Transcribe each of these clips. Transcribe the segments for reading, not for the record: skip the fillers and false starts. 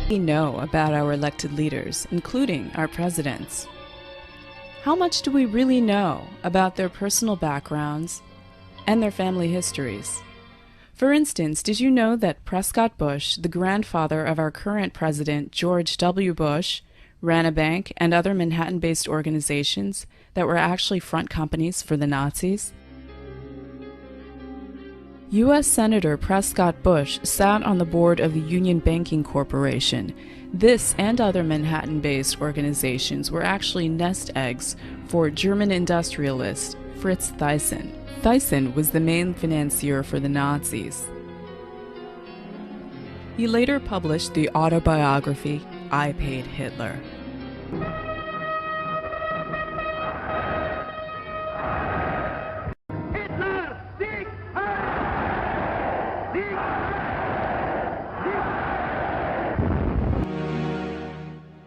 We know about our elected leaders, including our presidents. How much do we really know about their personal backgrounds and their family histories? For instance, did you know that Prescott Bush, the grandfather of our current president, George W. Bush, ran a bank and other Manhattan-based organizations that were actually front companies for the Nazis? U.S. Senator Prescott Bush sat on the board of the Union Banking Corporation. This and other Manhattan-based organizations were actually nest eggs for German industrialist Fritz Thyssen. Thyssen was the main financier for the Nazis. He later published the autobiography, I Paid Hitler.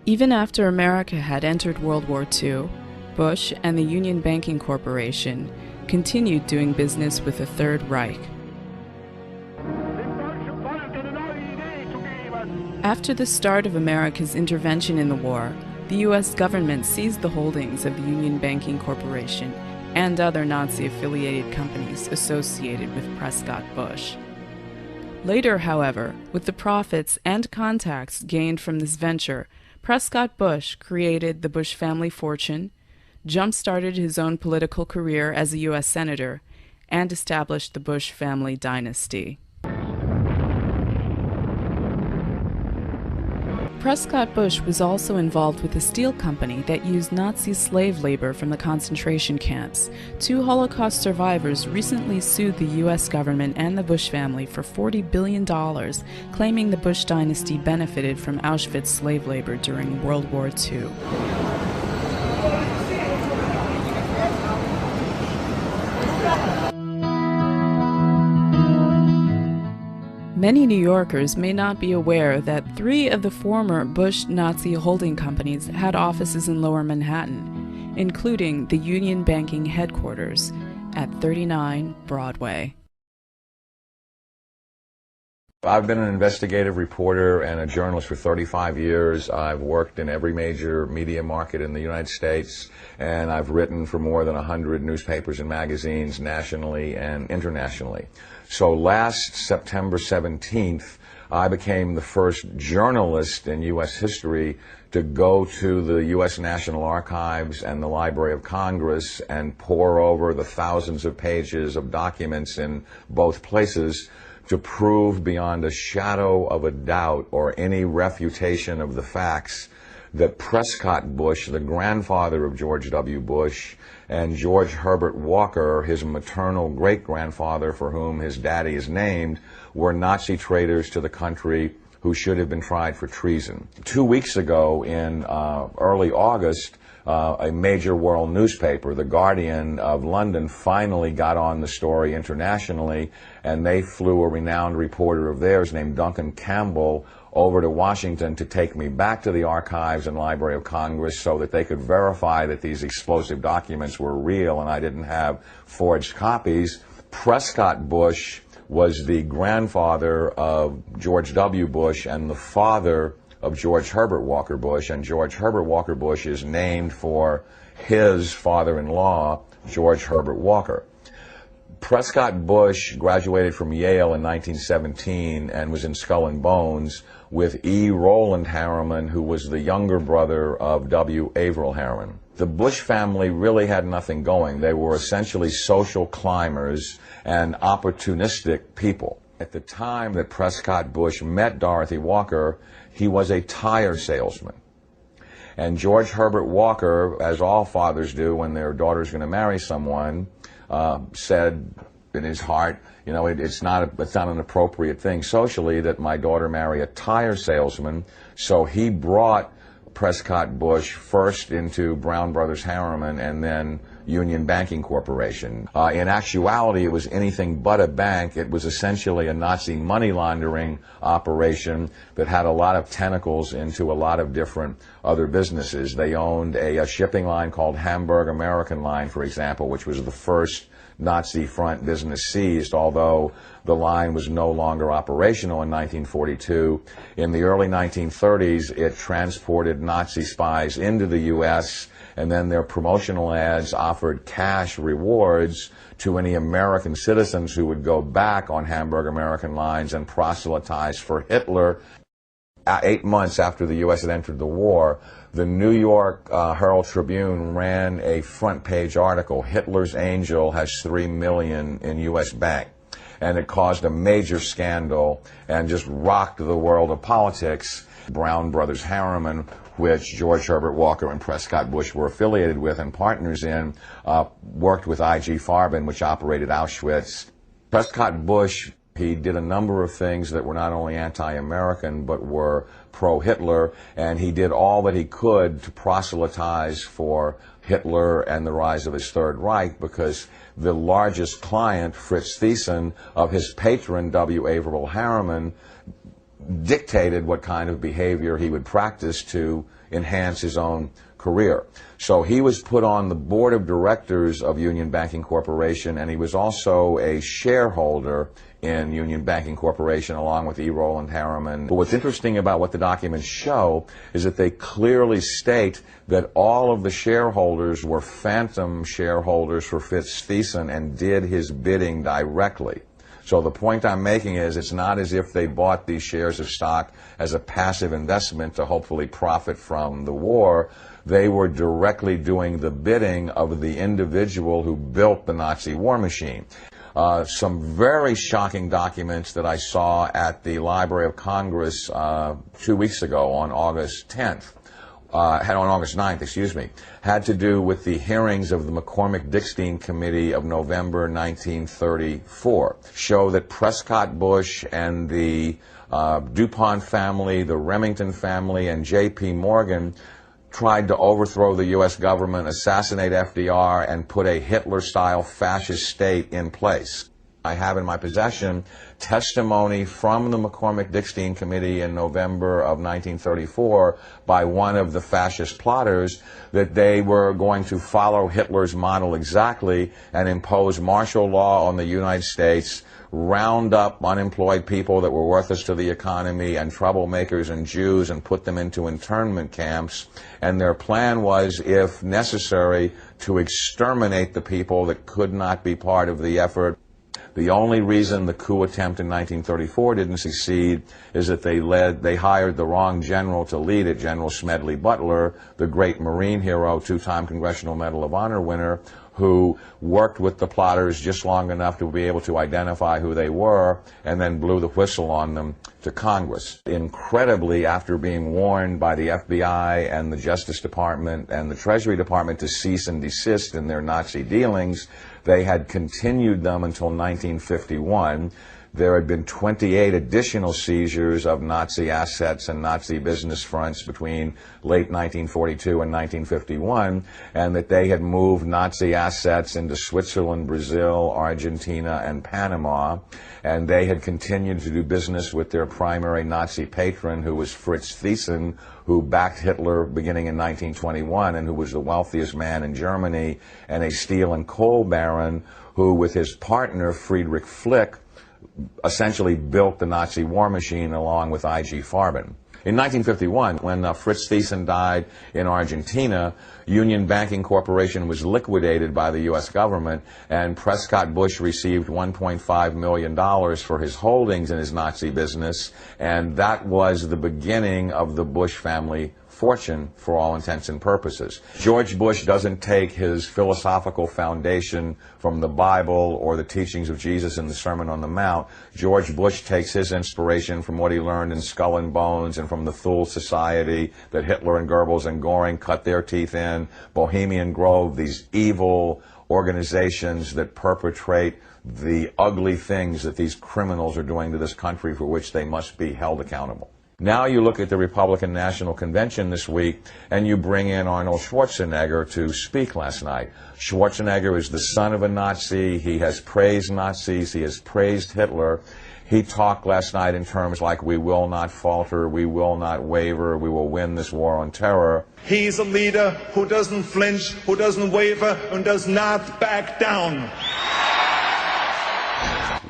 Even after America had entered World War II, Bush and the Union Banking Corporation continued doing business with the Third Reich. After the start of America's intervention in the war, the U.S. government seized the holdings of the Union Banking Corporation and other Nazi-affiliated companies associated with Prescott Bush. Later, however, with the profits and contacts gained from this venture, Prescott Bush created the Bush family fortune, jump-started his own political career as a U.S. Senator, and established the Bush family dynasty. Prescott Bush was also involved with a steel company that used Nazi slave labor from the concentration camps. 2 Holocaust survivors recently sued the U.S. government and the Bush family for $40 billion, claiming the Bush dynasty benefited from Auschwitz slave labor during World War II. Many New Yorkers may not be aware that 3 of the former Bush Nazi holding companies had offices in Lower Manhattan, including the Union Banking headquarters at 39 Broadway. I've been an investigative reporter and a journalist for 35 years. I've worked in every major media market in the United States, and I've written for more than 100 newspapers and magazines nationally and internationally. So last September 17th, I became the first journalist in U.S. history to go to the U.S. National Archives and the Library of Congress and pore over the thousands of pages of documents in both places to prove beyond a shadow of a doubt or any refutation of the facts that Prescott Bush, the grandfather of George W. Bush, and George Herbert Walker, his maternal great-grandfather for whom his daddy is named, were Nazi traitors to the country who should have been tried for treason. 2 weeks ago, in early August, a major world newspaper, The Guardian of London, finally got on the story internationally, and they flew a renowned reporter of theirs named Duncan Campbell over to Washington to take me back to the archives and Library of Congress so that they could verify that these explosive documents were real and I didn't have forged copies. Prescott Bush was the grandfather of George W. Bush and the father of George Herbert Walker Bush, and George Herbert Walker Bush is named for his father-in-law, George Herbert Walker. Prescott Bush graduated from Yale in 1917 and was in Skull and Bones with E. Roland Harriman, who was the younger brother of W. Averill Harriman. The Bush family really had nothing going. They were essentially social climbers and opportunistic people. At the time that Prescott Bush met Dorothy Walker, he was a tire salesman. And George Herbert Walker, as all fathers do when their daughter's going to marry someone, said in his heart, you know, it's not an appropriate thing socially that my daughter marry a tire salesman. So he brought Prescott Bush first into Brown Brothers Harriman and then Union Banking Corporation. In actuality, it was anything but a bank. It was essentially a Nazi money laundering operation that had a lot of tentacles into a lot of different other businesses. They owned a shipping line called Hamburg American Line, for example, which was the first Nazi front business seized, although the line was no longer operational in 1942. In the early 1930s, it transported Nazi spies into the U.S., and then their promotional ads offered cash rewards to any American citizens who would go back on Hamburg American lines and proselytize for Hitler. 8 months after the U.S. had entered the war, the New York Herald Tribune ran a front-page article, "Hitler's Angel has $3 million in U.S. bank." And it caused a major scandal and just rocked the world of politics. Brown Brothers Harriman, which George Herbert Walker and Prescott Bush were affiliated with and partners in, worked with I.G. Farben, which operated Auschwitz. Prescott Bush, he did a number of things that were not only anti-American, but were pro-Hitler, and he did all that he could to proselytize for Hitler and the rise of his Third Reich, because the largest client, Fritz Thyssen, of his patron, W. Averill Harriman, dictated what kind of behavior he would practice to enhance his own career. So he was put on the board of directors of Union Banking Corporation, and he was also a shareholder in Union Banking Corporation along with E. Roland Harriman. But what's interesting about what the documents show is that they clearly state that all of the shareholders were phantom shareholders for Fritz Thyssen and did his bidding directly. So the point I'm making is it's not as if they bought these shares of stock as a passive investment to hopefully profit from the war. They were directly doing the bidding of the individual who built the Nazi war machine. Some very shocking documents that I saw at the Library of Congress 2 weeks ago on August 10th. On August 9th, excuse me, had to do with the hearings of the McCormick-Dickstein Committee of November 1934, show that Prescott Bush and the DuPont family, the Remington family, and J.P. Morgan tried to overthrow the U.S. government, assassinate FDR, and put a Hitler-style fascist state in place. I have in my possession testimony from the McCormick-Dickstein Committee in November of 1934 by one of the fascist plotters that they were going to follow Hitler's model exactly and impose martial law on the United States, round up unemployed people that were worthless to the economy and troublemakers and Jews and put them into internment camps. And their plan was, if necessary, to exterminate the people that could not be part of the effort. The only reason the coup attempt in 1934 didn't succeed is that they hired the wrong general to lead it, General Smedley Butler, the great Marine hero, two-time Congressional Medal of Honor winner, who worked with the plotters just long enough to be able to identify who they were and then blew the whistle on them to Congress. Incredibly, after being warned by the FBI and the Justice Department and the Treasury Department to cease and desist in their Nazi dealings, they had continued them until 1951. There had been 28 additional seizures of Nazi assets and Nazi business fronts between late 1942 and 1951, and that they had moved Nazi assets into Switzerland, Brazil, Argentina, and Panama, and they had continued to do business with their primary Nazi patron, who was Fritz Thyssen, who backed Hitler beginning in 1921 and who was the wealthiest man in Germany, and a steel and coal baron who, with his partner Friedrich Flick, essentially built the Nazi war machine along with I.G. Farben. In 1951, when Fritz Thyssen died in Argentina, Union Banking Corporation was liquidated by the U.S. government, and Prescott Bush received $1.5 million for his holdings in his Nazi business, and that was the beginning of the Bush family fortune for all intents and purposes. George Bush doesn't take his philosophical foundation from the Bible or the teachings of Jesus in the Sermon on the Mount. George Bush takes his inspiration from what he learned in Skull and Bones and from the Thule Society that Hitler and Goebbels and Goring cut their teeth in, Bohemian Grove, these evil organizations that perpetrate the ugly things that these criminals are doing to this country for which they must be held accountable. Now you look at the Republican National Convention this week, and you bring in Arnold Schwarzenegger to speak last night. Schwarzenegger is the son of a Nazi. He has praised Nazis. He has praised Hitler. He talked last night in terms like, we will not falter, we will not waver, we will win this war on terror. He's a leader who doesn't flinch, who doesn't waver, and does not back down.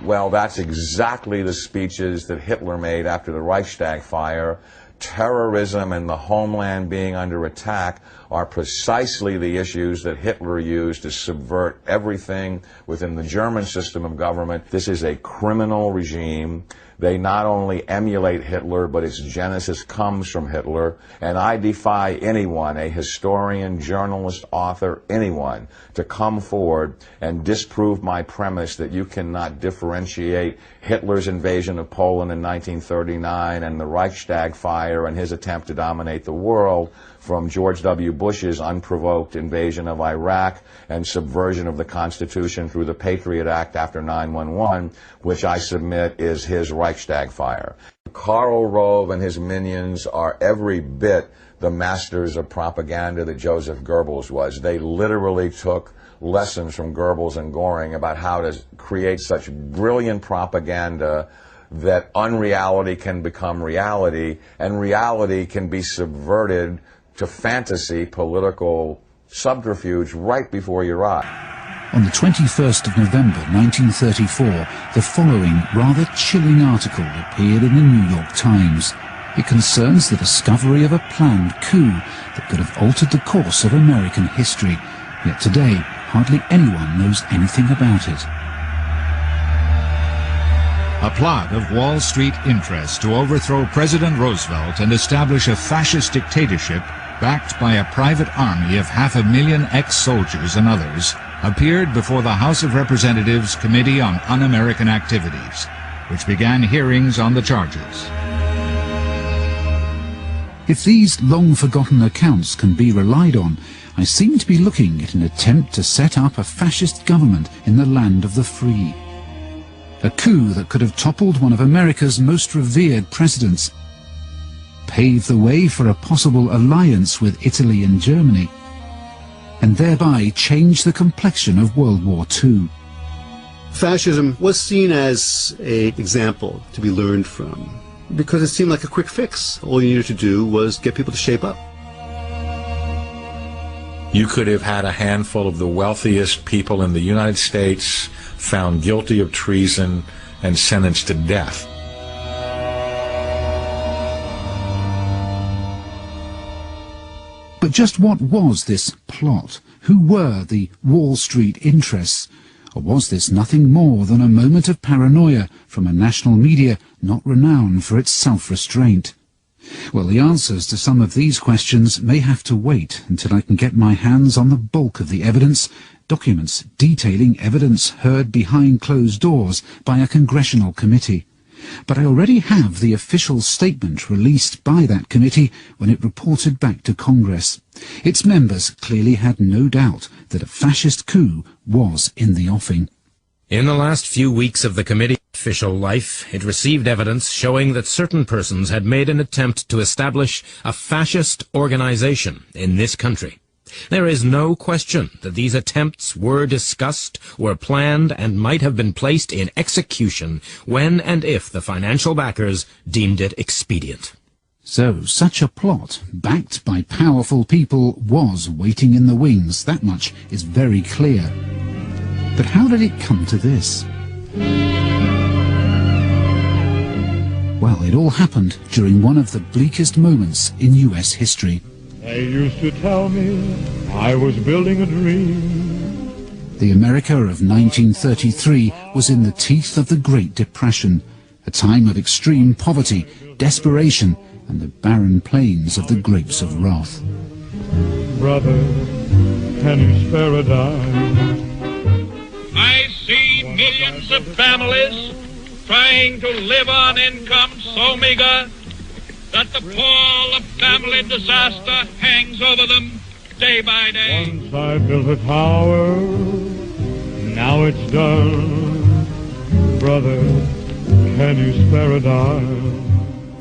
Well, that's exactly the speeches that Hitler made after the Reichstag fire. Terrorism and the homeland being under attack are precisely the issues that Hitler used to subvert everything within the German system of government. This is a criminal regime. They not only emulate Hitler, but its genesis comes from Hitler. And I defy anyone, a historian, journalist, author, anyone, to come forward and disprove my premise that you cannot differentiate Hitler's invasion of Poland in 1939 and the Reichstag fire and his attempt to dominate the world from George W. Bush's unprovoked invasion of Iraq and subversion of the Constitution through the Patriot Act after 9/11, which I submit is his Reichstag fire. Karl Rove and his minions are every bit the masters of propaganda that Joseph Goebbels was. They literally took lessons from Goebbels and Goring about how to create such brilliant propaganda that unreality can become reality, and reality can be subverted to fantasy political subterfuge right before your eyes. On the 21st of November 1934, the following rather chilling article appeared in the New York Times. It concerns the discovery of a planned coup that could have altered the course of American history, yet today hardly anyone knows anything about it. A plot of Wall Street interests to overthrow President Roosevelt and establish a fascist dictatorship backed by a private army of 500,000 ex-soldiers and others appeared before the House of Representatives Committee on Un-American Activities, which began hearings on the charges. If these long-forgotten accounts can be relied on, I seem to be looking at an attempt to set up a fascist government in the land of the free. A coup that could have toppled one of America's most revered presidents, paved the way for a possible alliance with Italy and Germany, and thereby change the complexion of World War II. Fascism was seen as an example to be learned from, because it seemed like a quick fix. All you needed to do was get people to shape up. You could have had a handful of the wealthiest people in the United States found guilty of treason and sentenced to death. But just what was this plot? Who were the Wall Street interests? Or was this nothing more than a moment of paranoia from a national media not renowned for its self-restraint? Well, the answers to some of these questions may have to wait until I can get my hands on the bulk of the evidence, documents detailing evidence heard behind closed doors by a congressional committee. But I already have the official statement released by that committee when it reported back to Congress. Its members clearly had no doubt that a fascist coup was in the offing. In the last few weeks of the committee's official life, it received evidence showing that certain persons had made an attempt to establish a fascist organization in this country. There is no question that these attempts were discussed, were planned, and might have been placed in execution when and if the financial backers deemed it expedient. So such a plot, backed by powerful people, was waiting in the wings. That much is very clear. But how did it come to this? Well, it all happened during one of the bleakest moments in US history. They used to tell me I was building a dream. The America of 1933 was in the teeth of the Great Depression, a time of extreme poverty, desperation, and the barren plains of the grapes of wrath. Brother, can you spare a dime? I see millions of families trying to live on income so meager that the pall of family disaster hangs over them day by day. Once I built a tower, now it's done. Brother, can you spare a dime?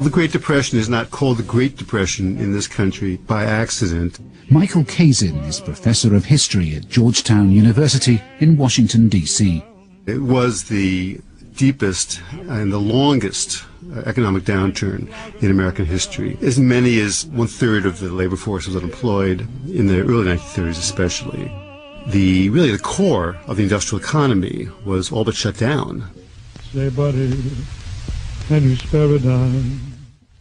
The Great Depression is not called the Great Depression in this country by accident. Michael Kazin is professor of history at Georgetown University in Washington, D.C. It was the deepest and the longest economic downturn in American history. As many as 1/3 of the labor force was unemployed in the early 1930s especially. Really the core of the industrial economy was all but shut down. Say, buddy, can you spare a dime?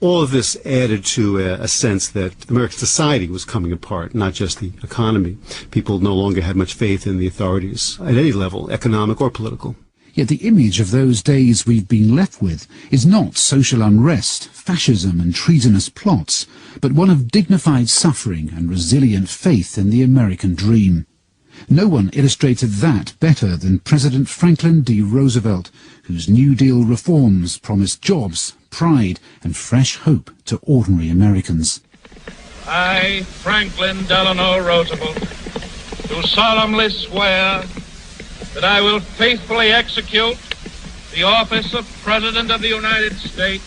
All of this added to a sense that American society was coming apart, not just the economy. People no longer had much faith in the authorities at any level, economic or political. Yet the image of those days we've been left with is not social unrest, fascism and treasonous plots, but one of dignified suffering and resilient faith in the American dream. No one illustrated that better than President Franklin D. Roosevelt, whose New Deal reforms promised jobs, pride and fresh hope to ordinary Americans. I, Franklin Delano Roosevelt, do solemnly swear that I will faithfully execute the office of President of the United States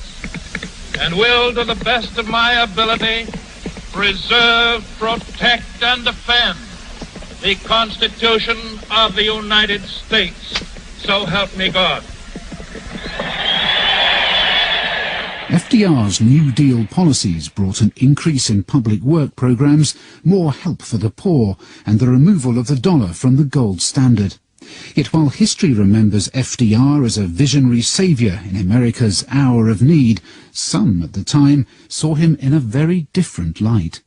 and will, to the best of my ability, preserve, protect, and defend the Constitution of the United States. So help me God. FDR's New Deal policies brought an increase in public work programs, more help for the poor, and the removal of the dollar from the gold standard. Yet while history remembers FDR as a visionary saviour in America's hour of need, some at the time saw him in a very different light.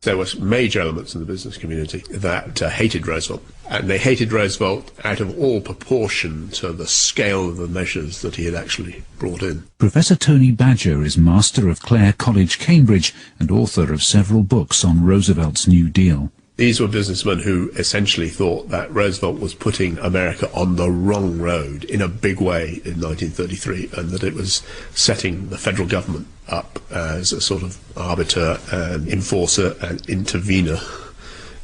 There were major elements in the business community that hated Roosevelt, and they hated Roosevelt out of all proportion to the scale of the measures that he had actually brought in. Professor Tony Badger is Master of Clare College, Cambridge, and author of several books on Roosevelt's New Deal. These were businessmen who essentially thought that Roosevelt was putting America on the wrong road in a big way in 1933, and that it was setting the federal government up as a sort of arbiter and enforcer and intervener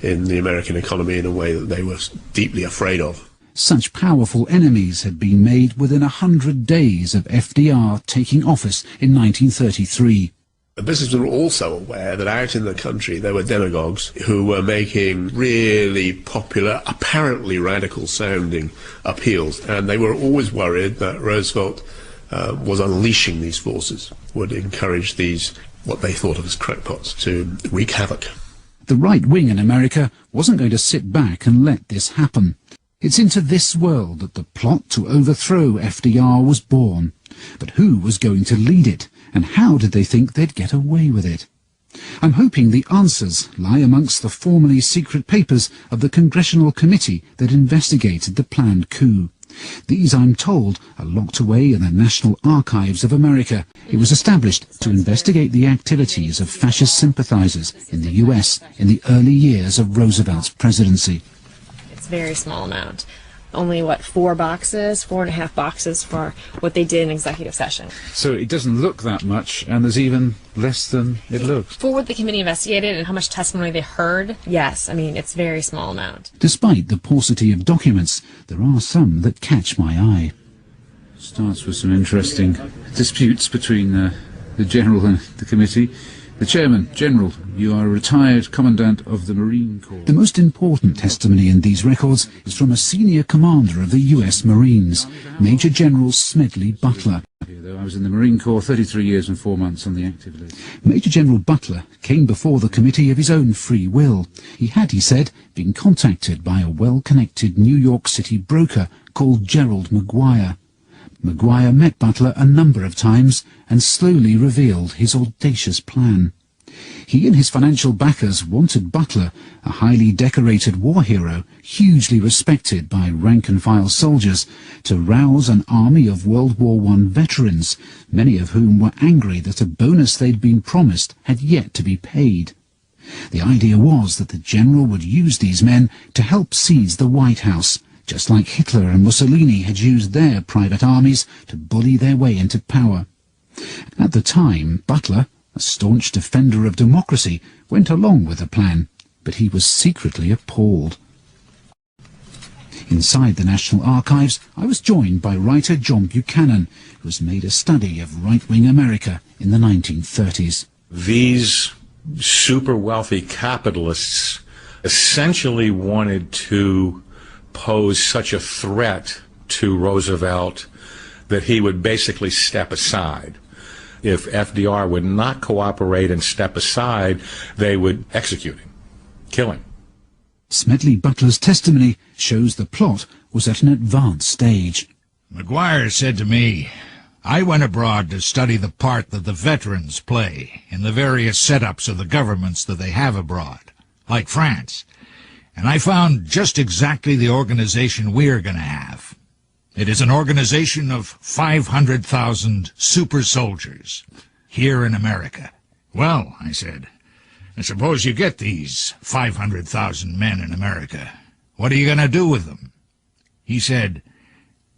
in the American economy in a way that they were deeply afraid of. Such powerful enemies had been made within 100 days of FDR taking office in 1933. The businessmen were also aware that out in the country there were demagogues who were making really popular, apparently radical-sounding appeals, and they were always worried that Roosevelt was unleashing these forces, would encourage these, what they thought of as crackpots, to wreak havoc. The right wing in America wasn't going to sit back and let this happen. It's into this world that the plot to overthrow FDR was born. But who was going to lead it, and how did they think they'd get away with it? I'm hoping the answers lie amongst the formerly secret papers of the Congressional Committee that investigated the planned coup. These, I'm told, are locked away in the National Archives of America. It was established to investigate the activities of fascist sympathizers in the US in the early years of Roosevelt's presidency. It's a very small amount. Only, 4.5 boxes for what they did in executive session. So it doesn't look that much, and there's even less than it looks. For what the committee investigated and how much testimony they heard, yes, I mean, it's a very small amount. Despite the paucity of documents, there are some that catch my eye. Starts with some interesting disputes between the General and the committee. The Chairman, General, you are a retired Commandant of the Marine Corps. The most important testimony in these records is from a senior commander of the US Marines, Major General Smedley Butler. I was in the Marine Corps 33 years and 4 months on the active list. Major General Butler came before the committee of his own free will. He had, he said, been contacted by a well-connected New York City broker called Gerald Maguire. Maguire met Butler a number of times and slowly revealed his audacious plan. He and his financial backers wanted Butler, a highly decorated war hero, hugely respected by rank-and-file soldiers, to rouse an army of World War I veterans, many of whom were angry that a bonus they'd been promised had yet to be paid. The idea was that the general would use these men to help seize the White House, just like Hitler and Mussolini had used their private armies to bully their way into power. At the time, Butler, a staunch defender of democracy, went along with the plan, but he was secretly appalled. Inside the National Archives, I was joined by writer John Buchanan, who has made a study of right-wing America in the 1930s. These super wealthy capitalists essentially wanted to pose such a threat to Roosevelt that he would basically step aside. If FDR would not cooperate and step aside, they would execute him, kill him. Smedley Butler's testimony shows the plot was at an advanced stage. McGuire said to me, I went abroad to study the part that the veterans play in the various setups of the governments that they have abroad, like France, and I found just exactly the organization we're going to have. It is an organization of 500,000 super soldiers here in America. Well, I said, I suppose you get these 500,000 men in America. What are you going to do with them? He said,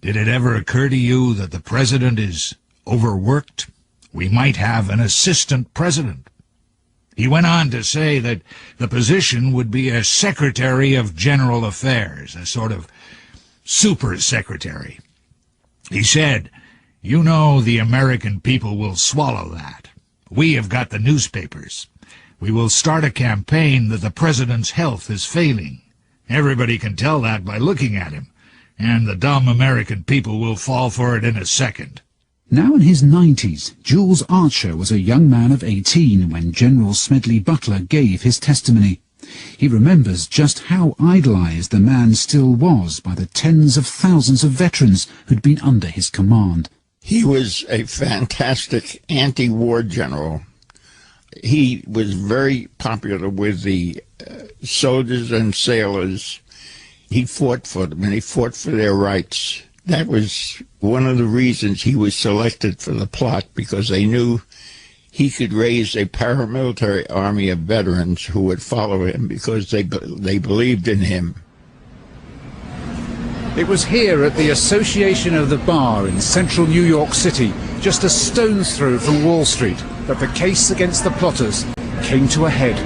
did it ever occur to you that the president is overworked? We might have an assistant president. He went on to say that the position would be a secretary of general affairs, a sort of super secretary. He said, you know the American people will swallow that. We have got the newspapers. We will start a campaign that the president's health is failing. Everybody can tell that by looking at him, and the dumb American people will fall for it in a second. Now in his 90s, Jules Archer was a young man of 18 when General Smedley Butler gave his testimony. He remembers just how idolized the man still was by the tens of thousands of veterans who'd been under his command. He was a fantastic anti-war general. He was very popular with the soldiers and sailors. He fought for them, and he fought for their rights. That was one of the reasons he was selected for the plot, because they knew he could raise a paramilitary army of veterans who would follow him because they believed in him. It was here at the Association of the Bar in central New York City, just a stone's throw from Wall Street, that the case against the plotters came to a head.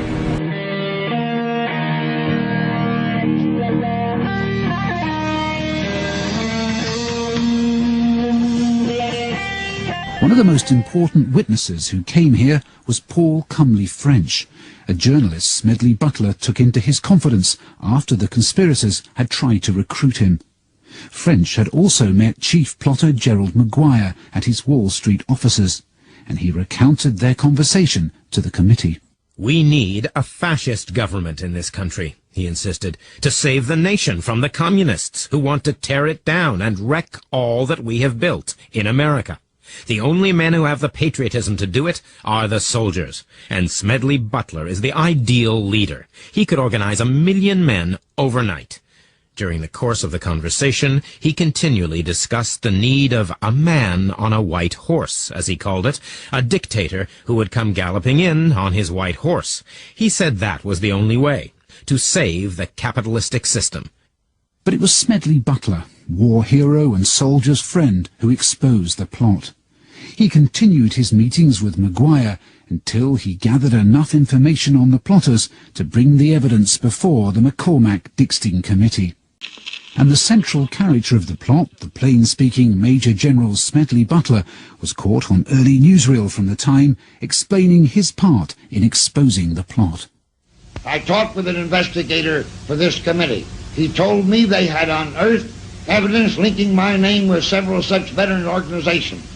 One of the most important witnesses who came here was Paul Cumley French, a journalist Smedley Butler took into his confidence after the conspirators had tried to recruit him. French had also met chief plotter Gerald McGuire at his Wall Street offices, and he recounted their conversation to the committee. We need a fascist government in this country, he insisted, to save the nation from the communists who want to tear it down and wreck all that we have built in America. The only men who have the patriotism to do it are the soldiers, and Smedley Butler is the ideal leader. He could organize 1 million men overnight. During the course of the conversation, he continually discussed the need of a man on a white horse, as he called it, a dictator who would come galloping in on his white horse. He said that was the only way, to save the capitalistic system. But it was Smedley Butler, war hero and soldier's friend, who exposed the plot. He continued his meetings with McGuire until he gathered enough information on the plotters to bring the evidence before the McCormack-Dickstein Committee. And the central character of the plot, the plain-speaking Major General Smedley Butler, was caught on early newsreel from the time, explaining his part in exposing the plot. I talked with an investigator for this committee. He told me they had unearthed evidence linking my name with several such veteran organizations.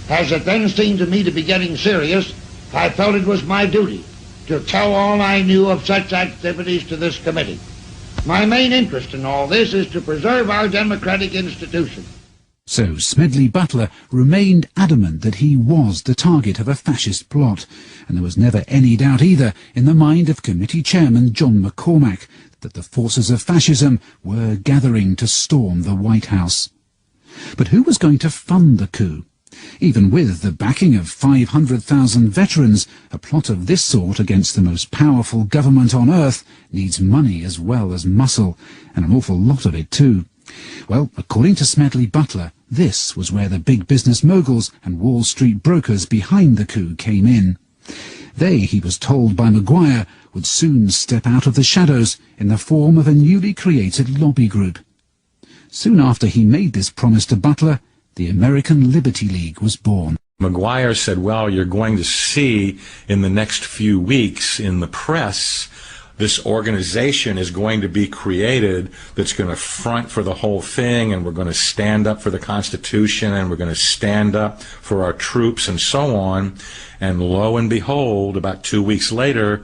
As it then seemed to me to be getting serious, I felt it was my duty to tell all I knew of such activities to this committee. My main interest in all this is to preserve our democratic institution. So Smedley Butler remained adamant that he was the target of a fascist plot, and there was never any doubt either in the mind of committee chairman John McCormack that the forces of fascism were gathering to storm the White House. But who was going to fund the coup? Even with the backing of 500,000 veterans, a plot of this sort against the most powerful government on earth needs money as well as muscle, and an awful lot of it too. Well, according to Smedley Butler, this was where the big business moguls and Wall Street brokers behind the coup came in. They, he was told by McGuire, would soon step out of the shadows in the form of a newly created lobby group. Soon after he made this promise to Butler, the American Liberty League was born. McGuire said, well, you're going to see in the next few weeks in the press, this organization is going to be created that's going to front for the whole thing, and we're going to stand up for the Constitution, and we're going to stand up for our troops, and so on. And lo and behold, about 2 weeks later,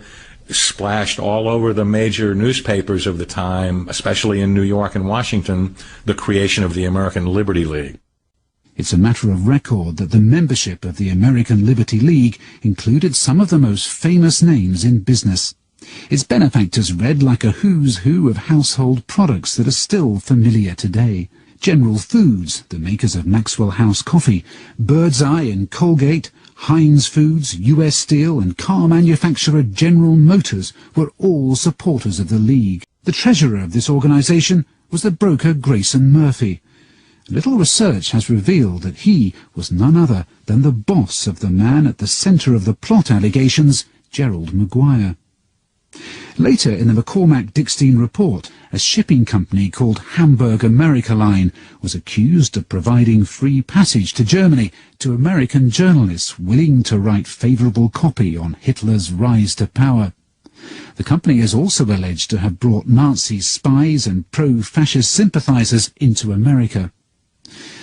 splashed all over the major newspapers of the time, especially in New York and Washington, the creation of the American Liberty League. It's a matter of record that the membership of the American Liberty League included some of the most famous names in business. Its benefactors read like a who's who of household products that are still familiar today. General Foods, the makers of Maxwell House coffee, Birdseye and Colgate, Heinz Foods, US Steel and car manufacturer General Motors were all supporters of the League. The treasurer of this organization was the broker Grayson Murphy. Little research has revealed that he was none other than the boss of the man at the center of the plot allegations, Gerald Maguire. Later in the McCormack-Dickstein report, a shipping company called Hamburg America Line was accused of providing free passage to Germany to American journalists willing to write favorable copy on Hitler's rise to power. The company is also alleged to have brought Nazi spies and pro-fascist sympathizers into America.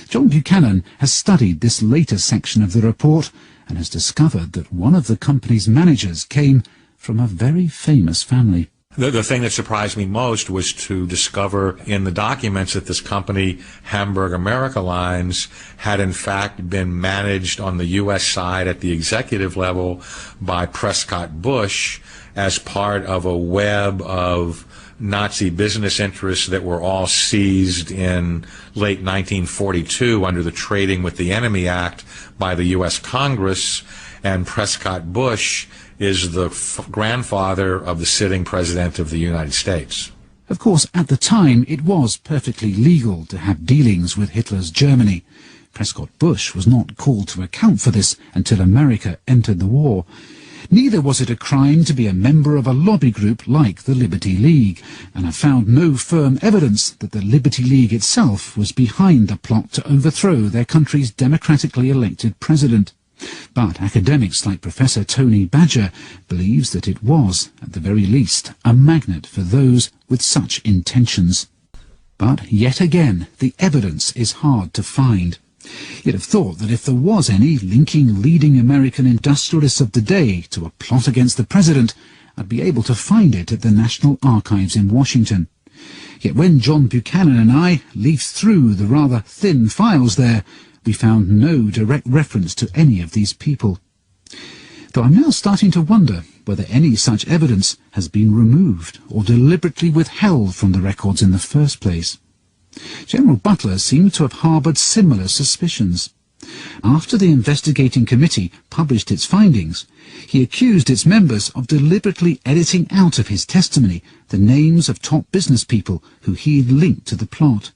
John Buchanan has studied this later section of the report and has discovered that one of the company's managers came from a very famous family. The thing that surprised me most was to discover in the documents that this company, Hamburg America Lines, had in fact been managed on the U.S. side at the executive level by Prescott Bush as part of a web of Nazi business interests that were all seized in late 1942 under the Trading with the Enemy Act by the U.S. Congress, and Prescott Bush is the grandfather of the sitting president of the United States. Of course, at the time, it was perfectly legal to have dealings with Hitler's Germany. Prescott Bush was not called to account for this until America entered the war. Neither was it a crime to be a member of a lobby group like the Liberty League, and have found no firm evidence that the Liberty League itself was behind the plot to overthrow their country's democratically elected president. But academics like Professor Tony Badger believes that it was, at the very least, a magnet for those with such intentions. But yet again, the evidence is hard to find. You'd have thought that if there was any linking leading American industrialists of the day to a plot against the president, I'd be able to find it at the National Archives in Washington. Yet when John Buchanan and I leafed through the rather thin files there, we found no direct reference to any of these people. Though I'm now starting to wonder whether any such evidence has been removed or deliberately withheld from the records in the first place. General Butler seemed to have harboured similar suspicions. After the investigating committee published its findings, he accused its members of deliberately editing out of his testimony the names of top business people who he had linked to the plot.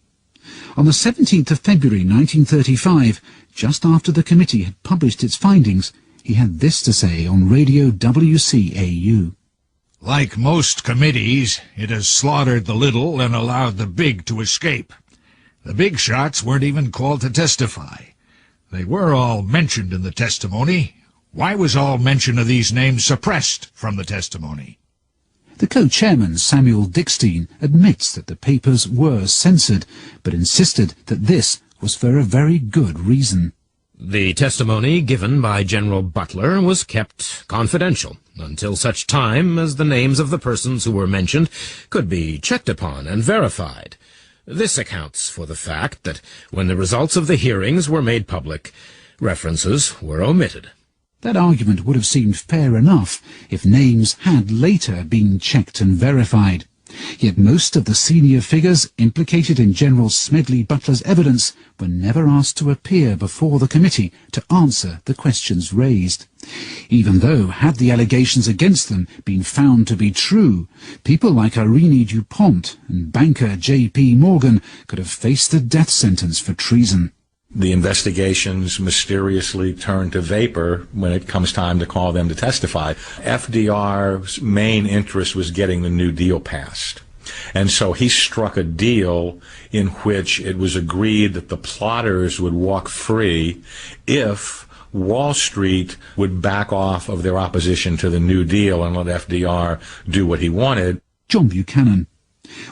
On the 17th of February 1935, just after the committee had published its findings, he had this to say on Radio WCAU. Like most committees, it has slaughtered the little and allowed the big to escape. The big shots weren't even called to testify. They were all mentioned in the testimony. Why was all mention of these names suppressed from the testimony? The co-chairman, Samuel Dickstein, admits that the papers were censored, but insisted that this was for a very good reason. The testimony given by General Butler was kept confidential until such time as the names of the persons who were mentioned could be checked upon and verified. This accounts for the fact that when the results of the hearings were made public, references were omitted. That argument would have seemed fair enough if names had later been checked and verified. Yet most of the senior figures implicated in General Smedley Butler's evidence were never asked to appear before the committee to answer the questions raised. Even though, had the allegations against them been found to be true, people like Irene DuPont and banker J.P. Morgan could have faced the death sentence for treason. The investigations mysteriously turn to vapor when it comes time to call them to testify. FDR's main interest was getting the New Deal passed. And so he struck a deal in which it was agreed that the plotters would walk free if Wall Street would back off of their opposition to the New Deal and let FDR do what he wanted. John Buchanan.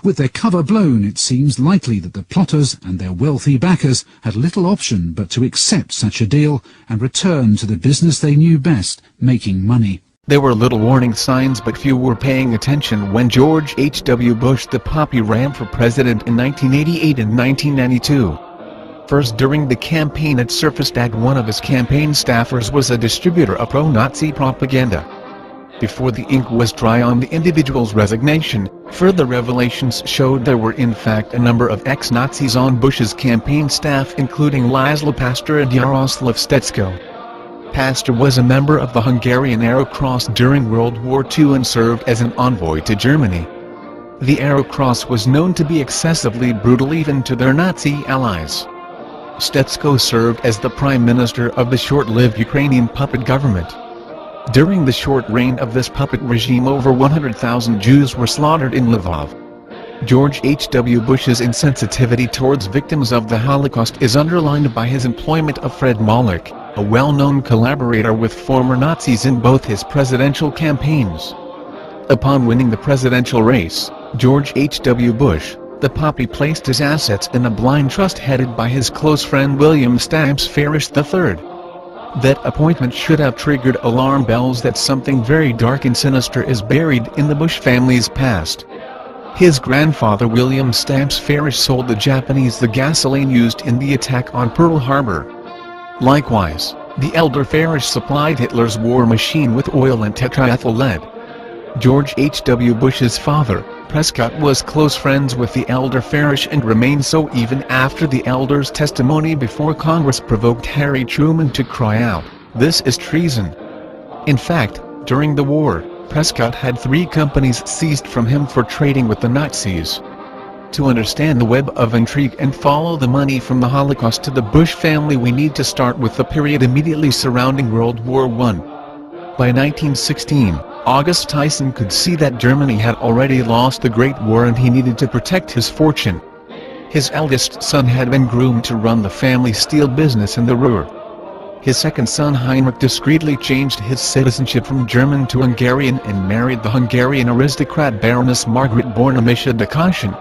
With their cover blown, it seems likely that the plotters and their wealthy backers had little option but to accept such a deal and return to the business they knew best, making money. There were little warning signs, but few were paying attention when George H.W. Bush the Poppy ran for president in 1988 and 1992. First, during the campaign, it surfaced that one of his campaign staffers was a distributor of pro-Nazi propaganda. Before the ink was dry on the individual's resignation, further revelations showed there were in fact a number of ex-Nazis on Bush's campaign staff, including Laszlo Pastor and Jaroslav Stetsko. Pastor was a member of the Hungarian Arrow Cross during World War II and served as an envoy to Germany. The Arrow Cross was known to be excessively brutal even to their Nazi allies. Stetsko served as the prime minister of the short-lived Ukrainian puppet government. During the short reign of this puppet regime, over 100,000 Jews were slaughtered in Lvov. George H.W. Bush's insensitivity towards victims of the Holocaust is underlined by his employment of Fred Moloch, a well-known collaborator with former Nazis, in both his presidential campaigns. Upon winning the presidential race, George H.W. Bush, the puppy, placed his assets in a blind trust headed by his close friend William Stamps Farish III. That appointment should have triggered alarm bells that something very dark and sinister is buried in the Bush family's past. His grandfather William Stamps Farish sold the Japanese the gasoline used in the attack on Pearl Harbor. Likewise, the elder Farish supplied Hitler's war machine with oil and tetraethyl lead. George H.W. Bush's father, Prescott, was close friends with the elder Farish and remained so even after the elder's testimony before Congress provoked Harry Truman to cry out, "This is treason." In fact, during the war, Prescott had 3 companies seized from him for trading with the Nazis. To understand the web of intrigue and follow the money from the Holocaust to the Bush family, we need to start with the period immediately surrounding World War I. By 1916, August Tyson could see that Germany had already lost the Great War and he needed to protect his fortune. His eldest son had been groomed to run the family steel business in the Ruhr. His second son Heinrich discreetly changed his citizenship from German to Hungarian and married the Hungarian aristocrat Baroness Margaret Bornemisza de Caution.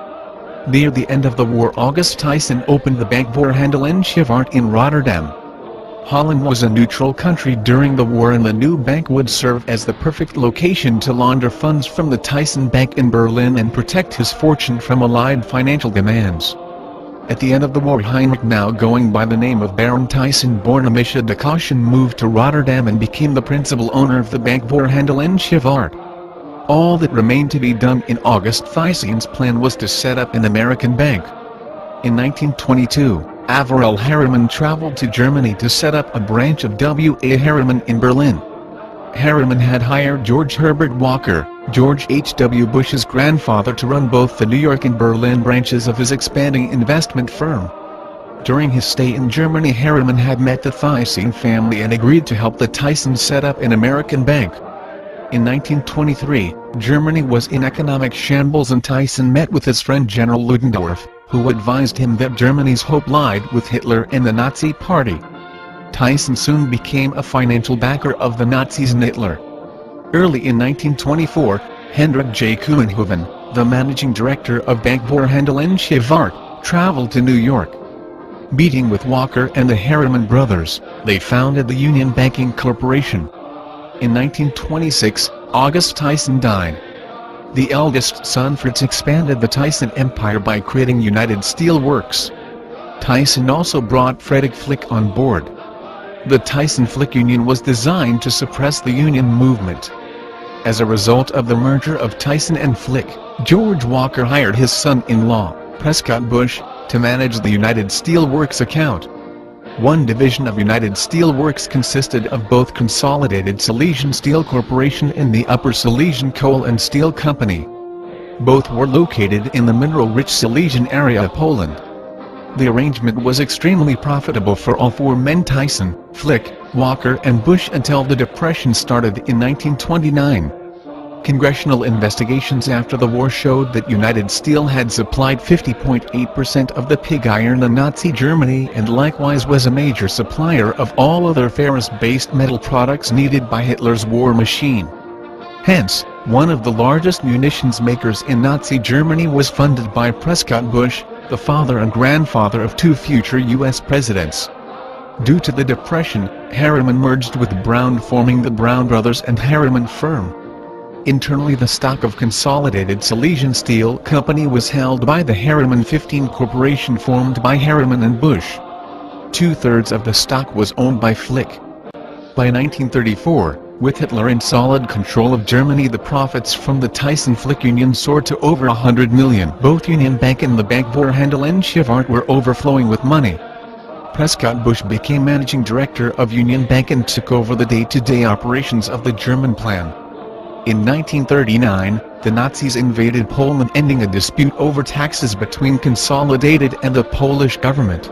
Near the end of the war, August Tyson opened the Bank Voorhandel en Schifvaart in Rotterdam. Holland was a neutral country during the war, and the new bank would serve as the perfect location to launder funds from the Tyson Bank in Berlin and protect his fortune from Allied financial demands. At the end of the war, Heinrich, now going by the name of Baron Tyson Bornemisza de Caution, moved to Rotterdam and became the principal owner of the Bank Voorhandel en Schifvaart. All that remained to be done in August Tyson's plan was to set up an American bank. In 1922, Averell Harriman traveled to Germany to set up a branch of W.A. Harriman in Berlin. Harriman had hired George Herbert Walker, George H.W. Bush's grandfather, to run both the New York and Berlin branches of his expanding investment firm. During his stay in Germany, Harriman had met the Tyson family and agreed to help the Tysons set up an American bank. In 1923, Germany was in economic shambles and Tyson met with his friend General Ludendorff, who advised him that Germany's hope lied with Hitler and the Nazi Party. Tyson soon became a financial backer of the Nazis and Hitler. Early in 1924, Hendrik J. Kuenhoven, the managing director of Bank Voorhandel en Schifvaart, traveled to New York. Meeting with Walker and the Harriman brothers, they founded the Union Banking Corporation. In 1926, August Tyson died. The eldest son Fritz expanded the Tyson empire by creating United Steel Works. Tyson also brought Frederick Flick on board. The Tyson-Flick Union was designed to suppress the Union movement. As a result of the merger of Tyson and Flick, George Walker hired his son-in-law, Prescott Bush, to manage the United Steel Works account. One division of United Steel Works consisted of both Consolidated Silesian Steel Corporation and the Upper Silesian Coal and Steel Company. Both were located in the mineral-rich Silesian area of Poland. The arrangement was extremely profitable for all 4 men: Tyson, Flick, Walker and Bush, until the Depression started in 1929. Congressional investigations after the war showed that United Steel had supplied 50.8% of the pig iron to Nazi Germany and likewise was a major supplier of all other ferrous-based metal products needed by Hitler's war machine. Hence, one of the largest munitions makers in Nazi Germany was funded by Prescott Bush, the father and grandfather of 2 future U.S. presidents. Due to the Depression, Harriman merged with Brown, forming the Brown Brothers and Harriman firm. Internally, the stock of Consolidated Silesian Steel Company was held by the Harriman 15 Corporation, formed by Harriman and Bush. 2/3 of the stock was owned by Flick. By 1934, with Hitler in solid control of Germany, the profits from the Tyson-Flick union soared to over 100 million. Both Union Bank and the Bank Vorhandel in Schifart were overflowing with money. Prescott Bush became managing director of Union Bank and took over the day-to-day operations of the German plan. In 1939, the Nazis invaded Poland, ending a dispute over taxes between Consolidated and the Polish government.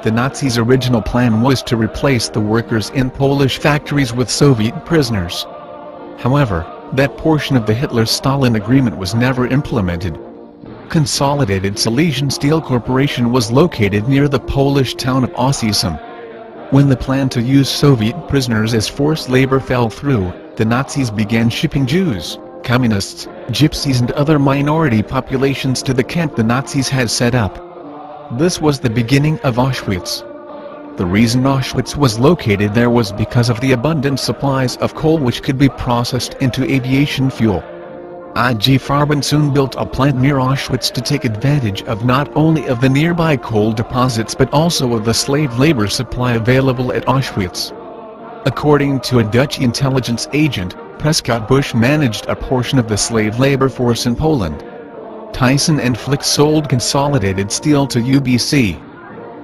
The Nazis' original plan was to replace the workers in Polish factories with Soviet prisoners. However, that portion of the Hitler-Stalin agreement was never implemented. Consolidated Silesian Steel Corporation was located near the Polish town of Ossism. When the plan to use Soviet prisoners as forced labor fell through, the Nazis began shipping Jews, communists, gypsies and other minority populations to the camp the Nazis had set up. This was the beginning of Auschwitz. The reason Auschwitz was located there was because of the abundant supplies of coal which could be processed into aviation fuel. IG Farben soon built a plant near Auschwitz to take advantage of not only of the nearby coal deposits but also of the slave labor supply available at Auschwitz. According to a Dutch intelligence agent, Prescott Bush managed a portion of the slave labor force in Poland. Tyson and Flick sold Consolidated Steel to UBC.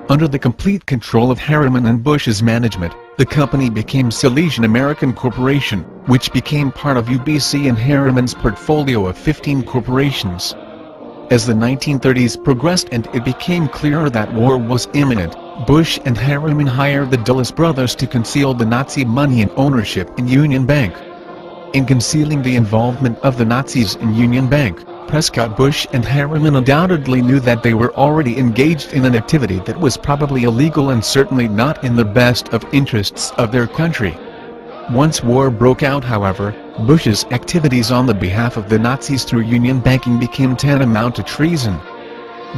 Under the complete control of Harriman and Bush's management, the company became Silesian American Corporation, which became part of UBC and Harriman's portfolio of 15 corporations. As the 1930s progressed and it became clearer that war was imminent, Bush and Harriman hired the Dulles brothers to conceal the Nazi money and ownership in Union Bank. In concealing the involvement of the Nazis in Union Bank, Prescott Bush and Harriman undoubtedly knew that they were already engaged in an activity that was probably illegal and certainly not in the best of interests of their country. Once war broke out, however, Bush's activities on the behalf of the Nazis through union banking became tantamount to treason.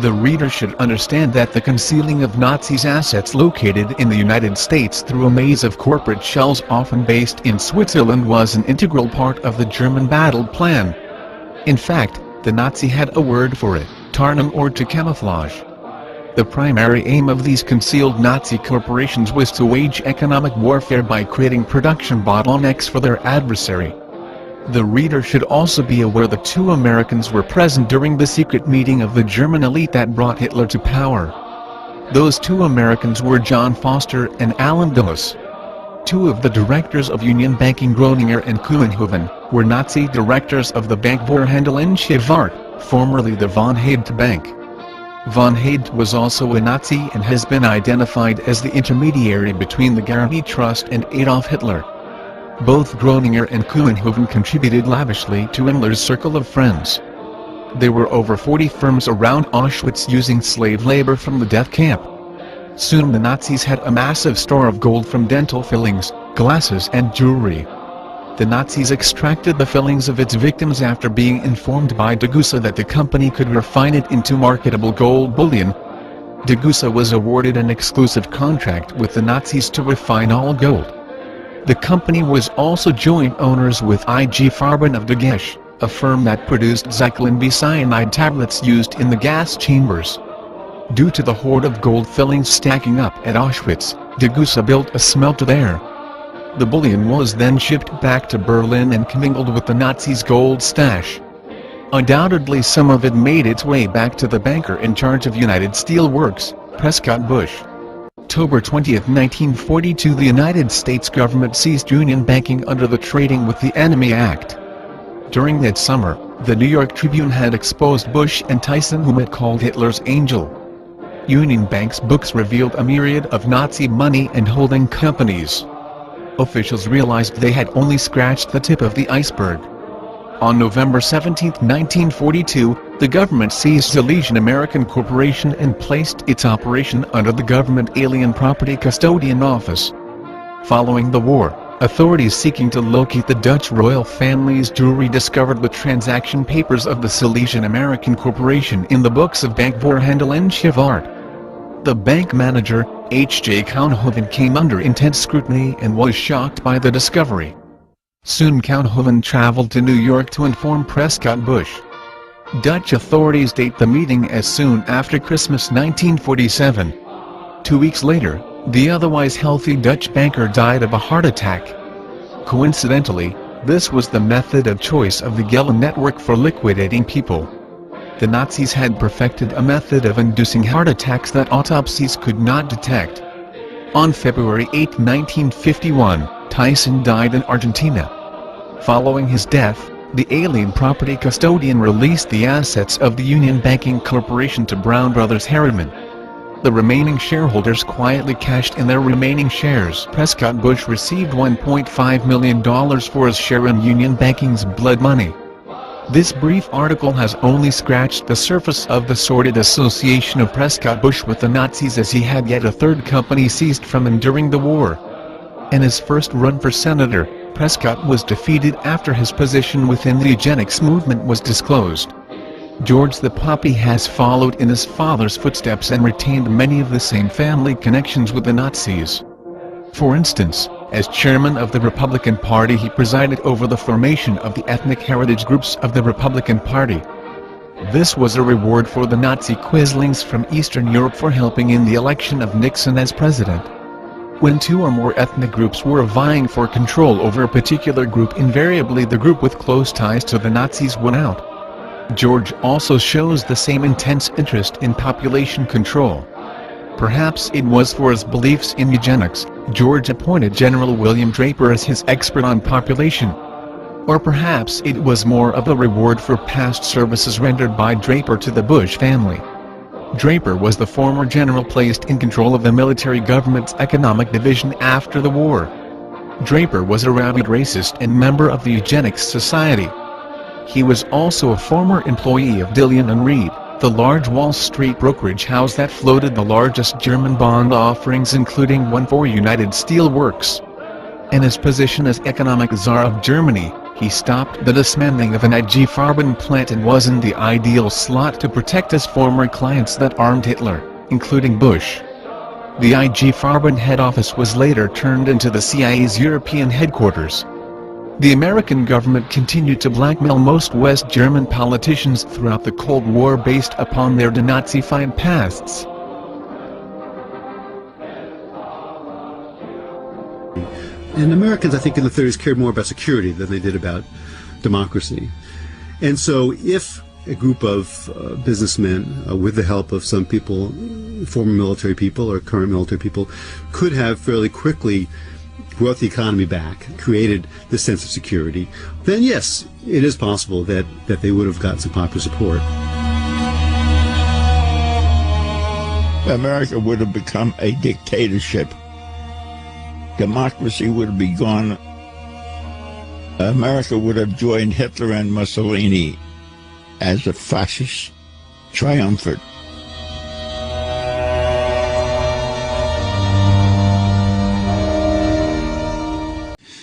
The reader should understand that the concealing of Nazis' assets located in the United States through a maze of corporate shells often based in Switzerland was an integral part of the German battle plan. In fact, the Nazi had a word for it, tarnum, or to camouflage. The primary aim of these concealed Nazi corporations was to wage economic warfare by creating production bottlenecks for their adversary. The reader should also be aware that 2 Americans were present during the secret meeting of the German elite that brought Hitler to power. Those 2 Americans were John Foster and Allen Dulles. 2 of the directors of Union Banking, Groninger and Kooyenhoven, were Nazi directors of the Bank Vorhandel in Schifart, formerly the Von Heydt Bank. Von Heydt was also a Nazi and has been identified as the intermediary between the Guarani Trust and Adolf Hitler. Both Groninger and Kooyenhoven contributed lavishly to Himmler's circle of friends. There were over 40 firms around Auschwitz using slave labor from the death camp. Soon the Nazis had a massive store of gold from dental fillings, glasses and jewelry. The Nazis extracted the fillings of its victims after being informed by Degussa that the company could refine it into marketable gold bullion. Degussa was awarded an exclusive contract with the Nazis to refine all gold. The company was also joint owners with IG Farben of Dagesh, a firm that produced Zyklin B cyanide tablets used in the gas chambers. Due to the hoard of gold fillings stacking up at Auschwitz, Degussa built a smelter there. The bullion was then shipped back to Berlin and commingled with the Nazis' gold stash. Undoubtedly some of it made its way back to the banker in charge of United Steel Works, Prescott Bush. October 20, 1942, the United States government seized union banking under the Trading with the Enemy Act. During that summer, the New York Tribune had exposed Bush and Tyson, whom it called Hitler's angel. Union Bank's books revealed a myriad of Nazi money and holding companies. Officials realized they had only scratched the tip of the iceberg. On November 17, 1942, the government seized Silesian American Corporation and placed its operation under the Government Alien Property Custodian Office. Following the war, authorities seeking to locate the Dutch royal family's jewelry discovered the transaction papers of the Silesian American Corporation in the books of Bank Vorhandel in Schifart. The bank manager, H.J. Kooyenhoven, came under intense scrutiny and was shocked by the discovery. Soon Kooyenhoven traveled to New York to inform Prescott Bush. Dutch authorities date the meeting as soon after Christmas 1947. 2 weeks later, the otherwise healthy Dutch banker died of a heart attack. Coincidentally, this was the method of choice of the Gehlen network for liquidating people. The Nazis had perfected a method of inducing heart attacks that autopsies could not detect. On February 8, 1951, Tyson died in Argentina. Following his death, the alien property custodian released the assets of the Union Banking Corporation to Brown Brothers Harriman. The remaining shareholders quietly cashed in their remaining shares. Prescott Bush received $1.5 million for his share in Union Banking's blood money. This brief article has only scratched the surface of the sordid association of Prescott Bush with the Nazis, as he had yet a third company seized from him during the war. In his first run for senator, Prescott was defeated after his position within the eugenics movement was disclosed. George the Puppy has followed in his father's footsteps and retained many of the same family connections with the Nazis. For instance, as chairman of the Republican Party, he presided over the formation of the ethnic heritage groups of the Republican Party. This was a reward for the Nazi quislings from Eastern Europe for helping in the election of Nixon as president. When two or more ethnic groups were vying for control over a particular group, invariably the group with close ties to the Nazis won out. George also shows the same intense interest in population control. Perhaps it was for his beliefs in eugenics, George appointed General William Draper as his expert on population. Or perhaps it was more of a reward for past services rendered by Draper to the Bush family. Draper was the former general placed in control of the military government's economic division after the war. Draper was a rabid racist and member of the Eugenics Society. He was also a former employee of Dillon and Reed, the large Wall Street brokerage house that floated the largest German bond offerings, including one for United Steel Works. In his position as economic czar of Germany, he stopped the dismantling of an IG Farben plant and was in the ideal slot to protect his former clients that armed Hitler, including Bush. The IG Farben head office was later turned into the CIA's European headquarters. The American government continued to blackmail most West German politicians throughout the Cold War based upon their denazified pasts. And Americans, I think, in the 30s cared more about security than they did about democracy. And so if a group of businessmen, with the help of some people, former military people or current military people, could have fairly quickly brought the economy back, created this sense of security, then yes, it is possible that they would have gotten some popular support. America would have become a dictatorship. Democracy would be gone. America would have joined Hitler and Mussolini as a fascist triumvirate.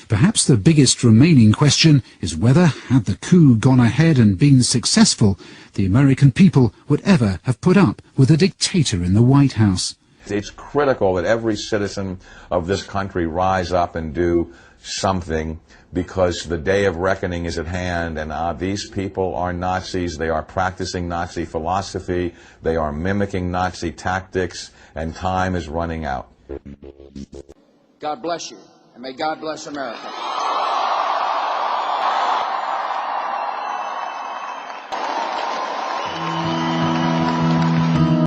Perhaps the biggest remaining question is whether, had the coup gone ahead and been successful, the American people would ever have put up with a dictator in the White House. It's critical that every citizen of this country rise up and do something, because the day of reckoning is at hand, and these people are Nazis. They are practicing Nazi philosophy. They are mimicking Nazi tactics, and time is running out. God bless you, and may God bless America.